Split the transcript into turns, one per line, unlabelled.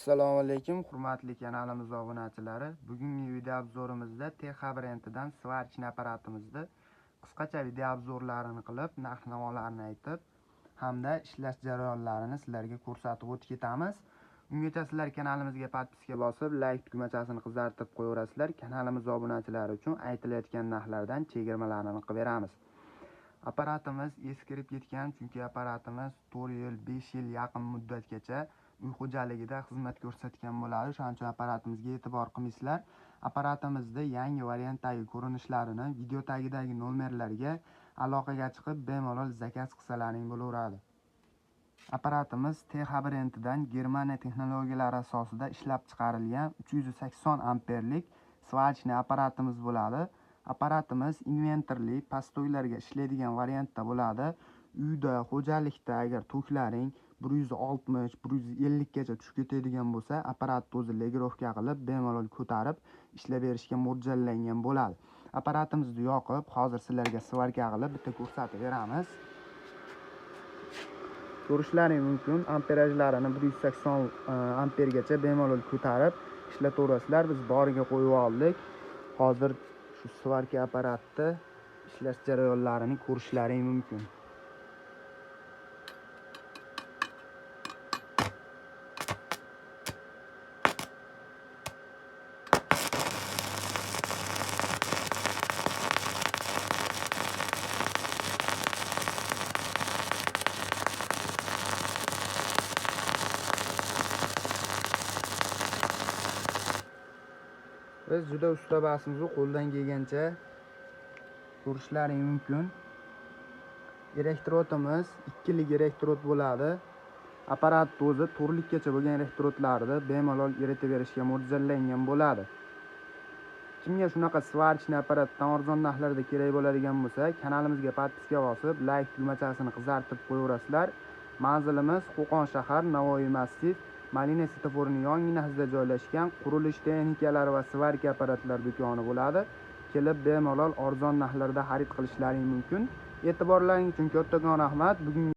Assalomu alaykum, hurmatli kanalimiz obunachilari. Bugungi video obzorimizda TH brendidan svarchni apparatimizni qisqacha video obzorlarini qilib, narx-navolarni aytib, hamda ishlash jarayonlarini sizlarga ko'rsatib o'tib ketamiz. Ungacha sizlar kanalimizga podpiska bosib, like tugmachasini qizartirib qo'yaverasizlar. Kanalimiz obunachilari uchun aytilayotgan narxlardan chegirmalarni qilib beramiz. Apparatimiz eskirib ketgan, chunki apparatimiz 4 yil, 5 yil yaqin muddatgacha uy xo'jaligida xizmat ko'rsatgan bo'ladi. Shuning uchun apparatimizga e'tibor qilmaysizlar. Apparatimizda yangi variantdagi ko'rinishlarini video tagidagi nomerlarga aloqaga chiqib bemalol zakaz qilsalaring bo'laveradi. Apparatimiz TH brendidan Germaniya texnologiyalari asosida ishlab chiqarilgan 380 amperlik svachni apparatimiz bo'ladi. Apparatimiz inventorli, pastoylarga ishlaydigan variantda bo'ladi. Uyda, xo'jalikda agar toklaring 160, 150 gacha tushib ketadigan bo'lsa, apparatni o'zi legirovka qilib, bemalol ko'tarib ishlab berishga mo'ljallangan bo'ladi. Apparatimizni yoqib, hozir sizlarga svarka qilib bitta ko'rsatib beramiz. Ko'rishlaring mumkin, amperajlarini 180 ampergacha bemalol ko'tarib ishlataverasizlar. Biz boriga qo'yib oldik. Hozir shu svarka apparatni ishlash jarayonlarini ko'rishlaring mumkin. Biz juda usta basimiz, qo'ldan kelgancha ko'rishlaring mumkin. Elektrodimiz 2 lik elektrod bo'ladi. Apparatni o'zi 4 likgacha bo'lgan elektrodlarni bemalol eritib berishga mo'ljallangan bo'ladi. Kimga shunaqa svarchni apparatdan arzon narxlarda kerak bo'ladigan bo'lsa, kanalimizga podpiska bosib, like tugmachasini qizartirib qo'yaverasizlar. Manzilimiz Qo'qon shahar, Navoiy massив, Malina svetoforini yonginasida joylashgan qurilish texnikalari va svarka apparatlar do'koni bo'ladi. Kelib bemalol arzon narxlarda xarid qilishlaring mumkin. E'tiborlaring uchun kattakon rahmat. Bugun